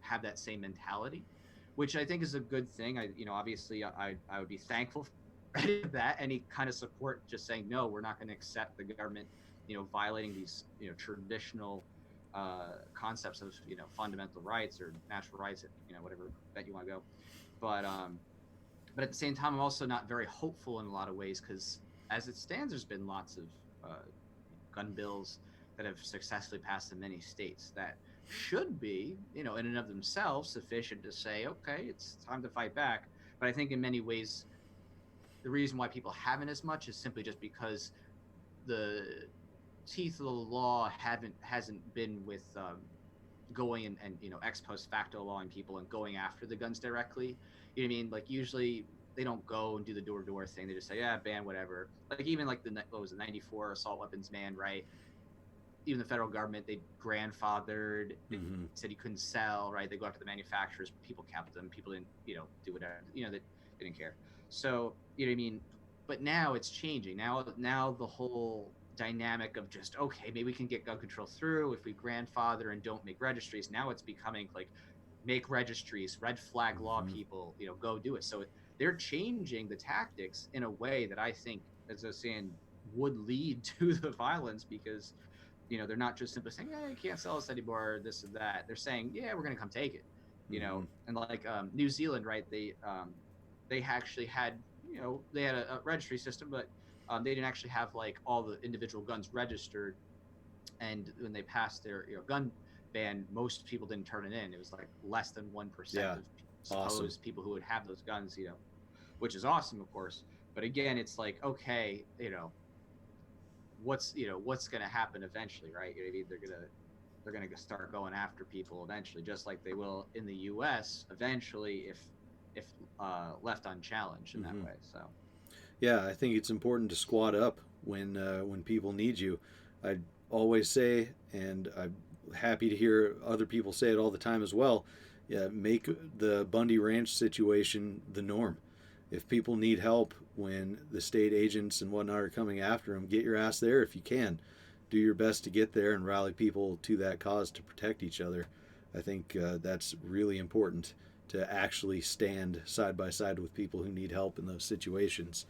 have that same mentality, which I think is a good thing. Obviously I would be thankful for that, any kind of support, just saying no, we're not going to accept the government violating these traditional concepts of fundamental rights or natural rights, whatever that you want to go. But at the same time, I'm also not very hopeful in a lot of ways, because as it stands, there's been lots of gun bills that have successfully passed in many states that should be, in and of themselves, sufficient to say, okay, it's time to fight back. But I think in many ways, the reason why people haven't as much is simply just because the teeth of the law hasn't been with going and ex post facto lawing people and going after the guns directly. You know what I mean? Like usually they don't go and do the door to door thing. They just say, yeah, ban whatever. Like even like what was it, 94 assault weapons ban, right? Even the federal government, they grandfathered, said you couldn't sell, right? They go after the manufacturers, people kept them, people didn't, do whatever, they didn't care. So you know what I mean? But now it's changing. Now the whole dynamic of just, okay, maybe we can get gun control through if we grandfather and don't make registries. Now it's becoming like, make registries, red flag law people, go do it. So they're changing the tactics in a way that I think, as I was saying, would lead to the violence, because they're not just simply saying, yeah, you can't sell us anymore, this and that. They're saying, yeah, we're going to come take it. And like New Zealand, right, they actually had, they had a registry system, but they didn't actually have like all the individual guns registered. And when they passed their gun ban, most people didn't turn it in. It was like less than 1% Yeah. of supposed Awesome. people who would have those guns, which is awesome, of course. But again, it's like, okay, what's going to happen eventually, right? They're going to start going after people eventually, just like they will in the U.S. eventually, if left unchallenged in that way. So Yeah, I think it's important to squat up when people need you. I always say, and I'm happy to hear other people say it all the time as well. Yeah, make the Bundy Ranch situation the norm. If people need help when the state agents and whatnot are coming after them, get your ass there if you can. Do your best to get there and rally people to that cause to protect each other. I think that's really important, to actually stand side by side with people who need help in those situations.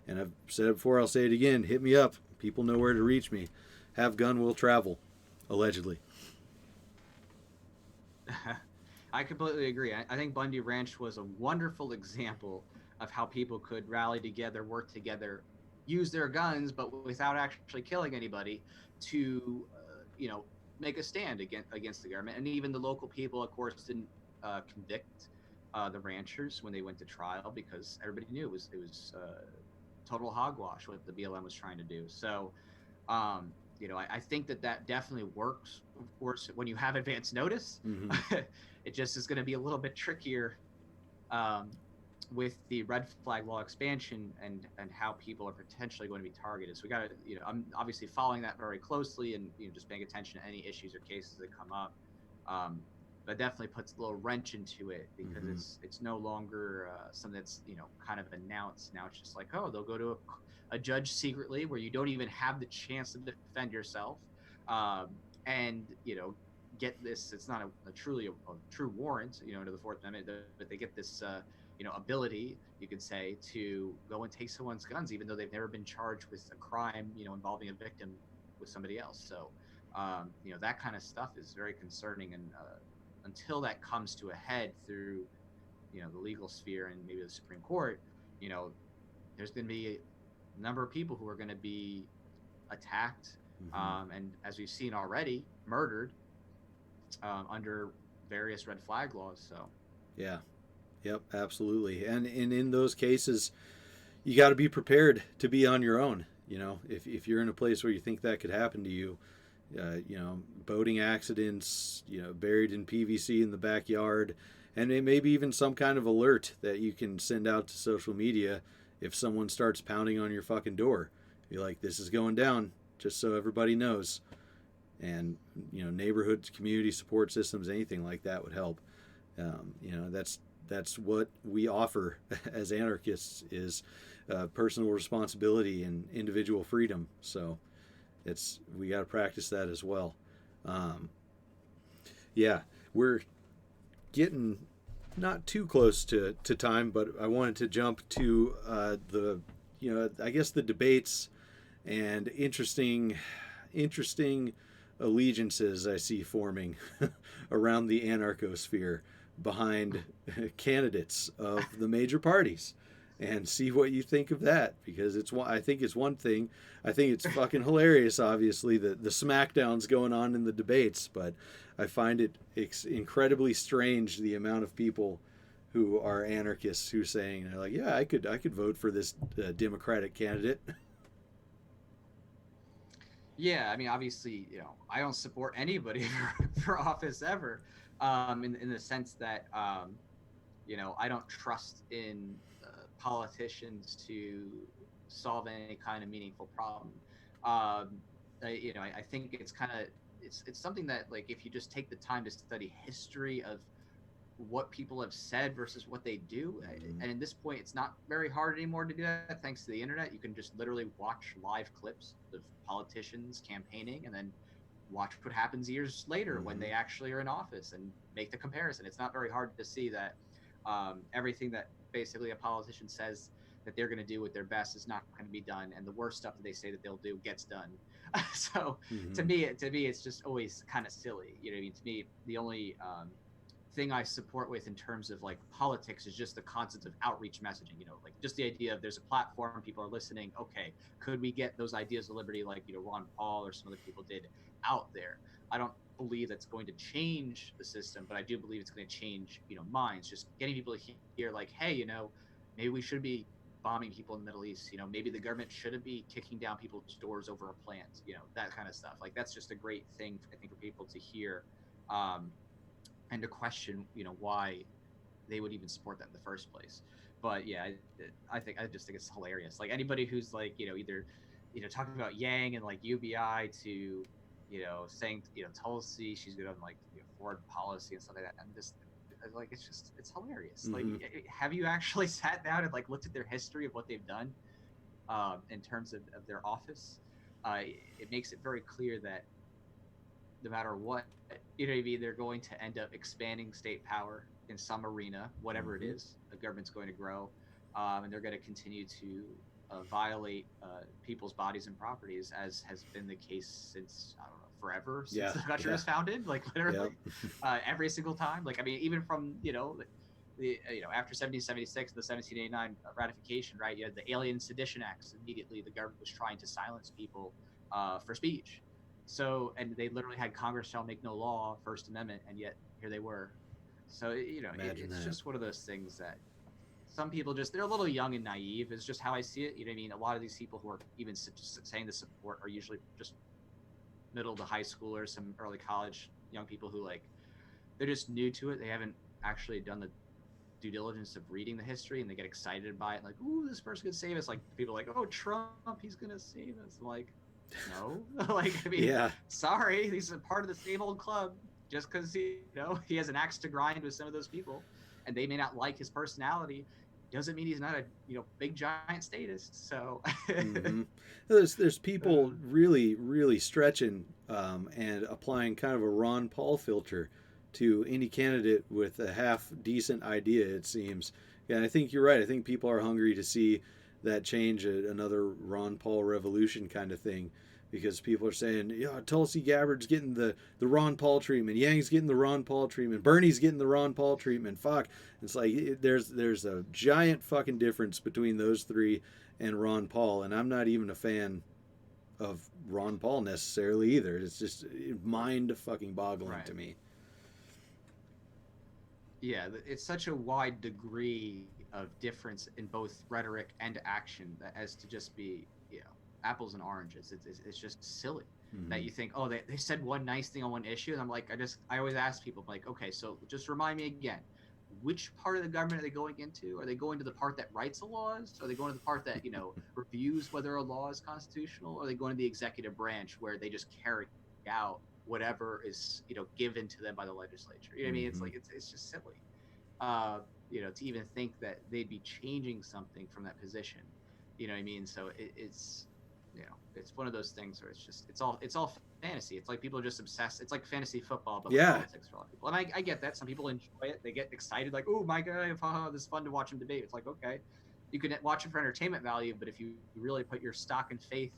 And I've said it before, I'll say it again. Hit me up. People know where to reach me. Have gun will travel, allegedly. I completely agree. I think Bundy Ranch was a wonderful example of how people could rally together, work together, use their guns, but without actually killing anybody, to make a stand against the government. And even the local people, of course, didn't convict the ranchers when they went to trial, because everybody knew it was total hogwash what the BLM was trying to do. So I think that definitely works. Of course, when you have advance notice, it just is going to be a little bit trickier um, with the red flag law expansion and how people are potentially going to be targeted. So we got to, I'm obviously following that very closely, and just paying attention to any issues or cases that come up. But definitely puts a little wrench into it, because it's no longer something that's kind of announced. Now it's just like, oh, they'll go to a judge secretly where you don't even have the chance to defend yourself, and get this. It's not a truly a true warrant, to the Fourth Amendment, but they get this ability, you could say, to go and take someone's guns, even though they've never been charged with a crime, involving a victim with somebody else. So that kind of stuff is very concerning, and until that comes to a head through the legal sphere and maybe the Supreme Court, there's going to be a number of people who are going to be attacked, and as we've seen already, murdered under various red flag laws. So Yeah. Yep, absolutely. And in those cases, you got to be prepared to be on your own. If you're in a place where you think that could happen to you, boating accidents, buried in PVC in the backyard, and maybe even some kind of alert that you can send out to social media if someone starts pounding on your fucking door. Be like, this is going down, just so everybody knows. And neighborhood community support systems, anything like that would help. That's what we offer as anarchists, is personal responsibility and individual freedom. So we got to practice that as well. Yeah, we're getting not too close to time, but I wanted to jump to I guess the debates and interesting allegiances I see forming around the anarchosphere behind candidates of the major parties, and see what you think of that, because I think it's one thing. I think it's fucking hilarious, obviously, the smackdowns going on in the debates, but I find it incredibly strange the amount of people who are anarchists who saying, they're like, yeah, I could vote for this Democratic candidate. yeah, I mean, obviously, I don't support anybody for office ever, in the sense that I don't trust in politicians to solve any kind of meaningful problem. I think it's kind of it's something that, like, if you just take the time to study history of what people have said versus what they do. And at this point, it's not very hard anymore to do that thanks to the internet. You can just literally watch live clips of politicians campaigning and then watch what happens years later when they actually are in office and make the comparison. It's not very hard to see that everything that basically a politician says that they're going to do with their best is not going to be done, and the worst stuff that they say that they'll do gets done. So to me, it's just always kind of silly. You know what I mean? To me, the only thing I support with in terms of like politics is just the concept of outreach messaging. You know, like just the idea of there's a platform, people are listening. Okay, could we get those ideas of liberty, like Ron Paul or some other people did, out there? I don't believe that's going to change the system, but I do believe it's going to change minds. Just getting people to hear like, hey, maybe we should be bombing people in the Middle East. Maybe the government shouldn't be kicking down people's doors over a plant. That kind of stuff. Like that's just a great thing, I think, for people to hear. And to question, why they would even support that in the first place. But yeah, I just think it's hilarious. Like anybody who's like, either, talking about Yang and like UBI to, saying, Tulsi, she's good on like foreign policy and stuff like that. And just like, it's hilarious. Like, have you actually sat down and like looked at their history of what they've done in terms of their office? It makes it very clear that no matter what, what I mean, they're going to end up expanding state power in some arena, whatever it is. The government's going to grow, and they're going to continue to violate people's bodies and properties, as has been the case since, I don't know, forever, since the country was founded. Like literally, every single time. Like I mean, even from the after 1776, the 1789 ratification, right? You had the Alien Sedition Acts. Immediately, the government was trying to silence people for speech. So, and they literally had Congress shall make no law, First Amendment, and yet here they were. So, it's just one of those things that some people they're a little young and naive, is just how I see it. You know what I mean? A lot of these people who are even saying the support are usually just middle to high schoolers, some early college young people who they're just new to it. They haven't actually done the due diligence of reading the history, and they get excited by it. Like, ooh, this person could save us. Like people are like, oh, Trump, he's going to save us. I'm like, no, like I mean, sorry, he's a part of the same old club. Just because he has an axe to grind with some of those people, and they may not like his personality, doesn't mean he's not a big giant statist. So there's people really stretching and applying kind of a Ron Paul filter to any candidate with a half decent idea. It seems. Yeah, I think you're right. I think people are hungry to see that change, another Ron Paul revolution kind of thing, because people are saying, yeah, Tulsi Gabbard's getting the Ron Paul treatment, Yang's getting the Ron Paul treatment, Bernie's getting the Ron Paul treatment. Fuck, it's like there's a giant fucking difference between those three and Ron Paul, and I'm not even a fan of Ron Paul necessarily either. It's just mind fucking boggling to me. Yeah, it's such a wide degree of difference in both rhetoric and action as to just be, apples and oranges. It's just silly that you think, oh, they said one nice thing on one issue. And I'm like, I always ask people, I'm like, okay, so just remind me again, which part of the government are they going into? Are they going to the part that writes the laws? Are they going to the part that, reviews whether a law is constitutional? Or are they going to the executive branch where they just carry out whatever is, given to them by the legislature? You know what I mean? It's like, it's just silly, to even think that they'd be changing something from that position. You know what I mean? So it's one of those things where it's all fantasy. It's like people are just obsessed. It's like fantasy football, but with politics for a lot of people. And I get that. Some people enjoy it. They get excited, like, oh my god, this is fun to watch them debate. It's like, okay, you can watch it for entertainment value, but if you really put your stock and faith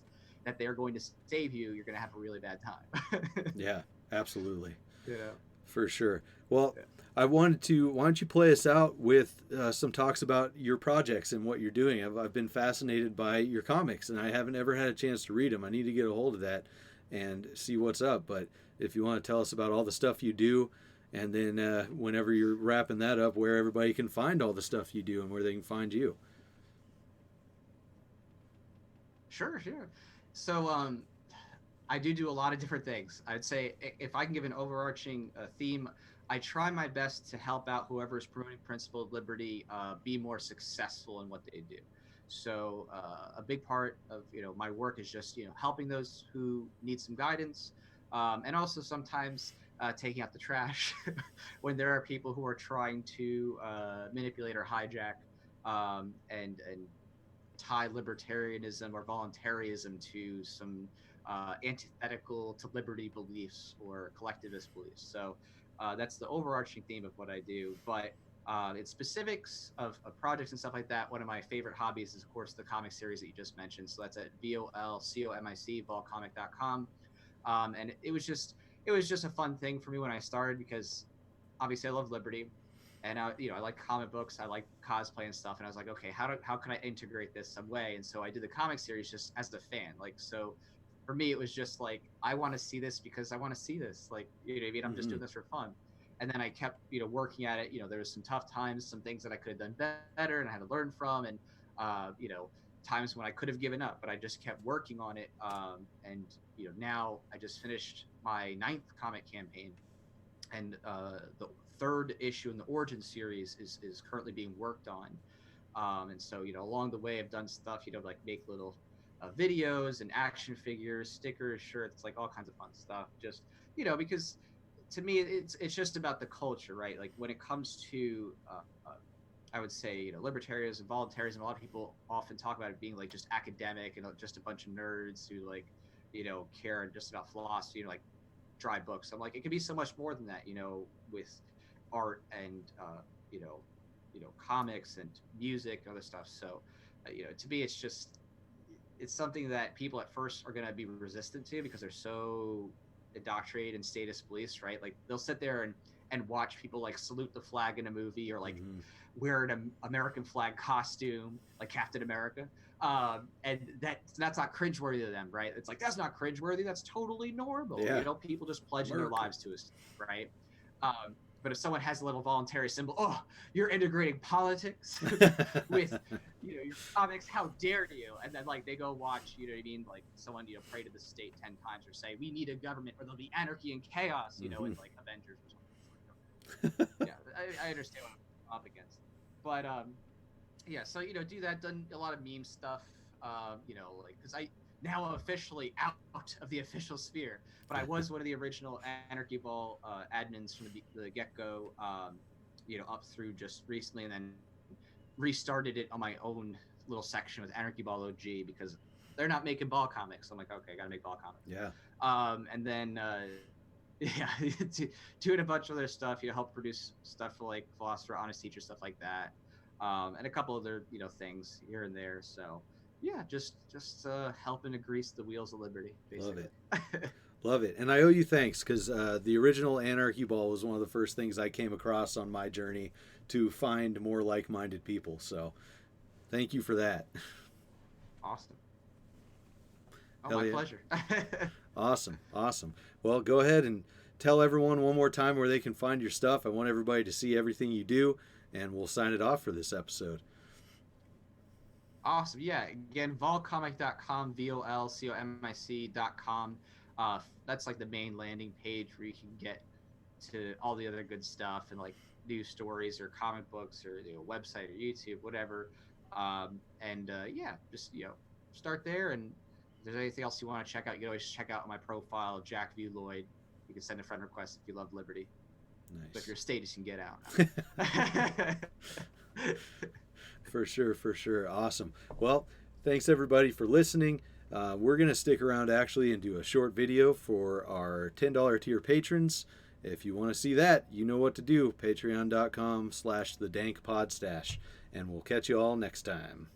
that they're going to save you, you're going to have a really bad time. Yeah, absolutely. Yeah, for sure. Well, why don't you play us out with some talks about your projects and what you're doing? I've been fascinated by your comics, and I haven't ever had a chance to read them. I need to get a hold of that and see what's up. But if you want to tell us about all the stuff you do, and then whenever you're wrapping that up, where everybody can find all the stuff you do and where they can find you. Sure. So I do a lot of different things. I'd say if I can give an overarching theme, I try my best to help out whoever is promoting principled liberty be more successful in what they do. So a big part of my work is just helping those who need some guidance, and also sometimes taking out the trash when there are people who are trying to manipulate or hijack and tie libertarianism or voluntarism to some antithetical to liberty beliefs or collectivist beliefs. So that's the overarching theme of what I do. But in specifics of projects and stuff like that, one of my favorite hobbies is, of course, the comic series that you just mentioned. So that's at VOLCOMIC, volcomic.com. And it was just a fun thing for me when I started, because obviously I love liberty, and I like comic books, I like cosplay and stuff, and I was like, okay, how can I integrate this some way? And so I did the comic series just as the fan. Like, so for me, it was just like, I want to see this because I want to see this. Like, you know what I mean? I'm just doing this for fun. And then I kept, working at it. There was some tough times, some things that I could have done better and I had to learn from, and times when I could have given up, but I just kept working on it. And now I just finished my 9th comic campaign, and the 3rd issue in the Origin series is currently being worked on. And so, along the way, I've done stuff, like make little videos and action figures, stickers, shirts, like all kinds of fun stuff. Just, because to me, it's just about the culture, right? Like when it comes to, I would say, libertarianism, voluntarism, a lot of people often talk about it being like just academic and just a bunch of nerds who like, care just about philosophy, like dry books. I'm like, it could be so much more than that, with art and comics and music and other stuff. So to me, it's something that people at first are going to be resistant to because they're so indoctrinated in status beliefs, right? Like they'll sit there and watch people like salute the flag in a movie, or like wear an American flag costume like Captain America, and that's not cringeworthy to them, right? It's like, that's not cringeworthy, that's totally normal. People just pledging their lives to us, right? But if someone has a little voluntary symbol, oh, you're integrating politics with, your comics, how dare you? And then like they go watch, like someone, pray to the state 10 times or say, we need a government or there'll be anarchy and chaos, in like Avengers or something. Yeah, I understand what I'm up against. But so do that, done a lot of meme stuff, like, because I now I'm officially out of the official sphere, but I was one of the original Anarchy Ball admins from the get-go, up through just recently, and then restarted it on my own little section with Anarchy Ball OG because they're not making ball comics. So I'm like, okay, I gotta make ball comics. Yeah. And then doing a bunch of other stuff, help produce stuff for like Philosopher, Honest Teacher, stuff like that, and a couple other things here and there. So yeah, just helping to grease the wheels of liberty, basically. Love it. Love it. And I owe you thanks, because the original Anarchy Ball was one of the first things I came across on my journey to find more like-minded people. So thank you for that. Awesome. Oh, Hell my yeah. pleasure. Awesome. Well, go ahead and tell everyone one more time where they can find your stuff. I want everybody to see everything you do, and we'll sign it off for this episode. Awesome. Yeah. Again, volcomic.com, VOLCOMIC.com. That's like the main landing page where you can get to all the other good stuff and like news stories or comic books or website or YouTube, whatever. Just start there. And if there's anything else you want to check out, you can always check out my profile, Jack V. Lloyd. You can send a friend request if you love liberty. Nice. But if you're status, you can get out. For sure. Awesome. Well, thanks everybody for listening. We're going to stick around actually and do a short video for our $10 tier patrons. If you want to see that, you know what to do. Patreon.com/the Dank Pod-Stash. And we'll catch you all next time.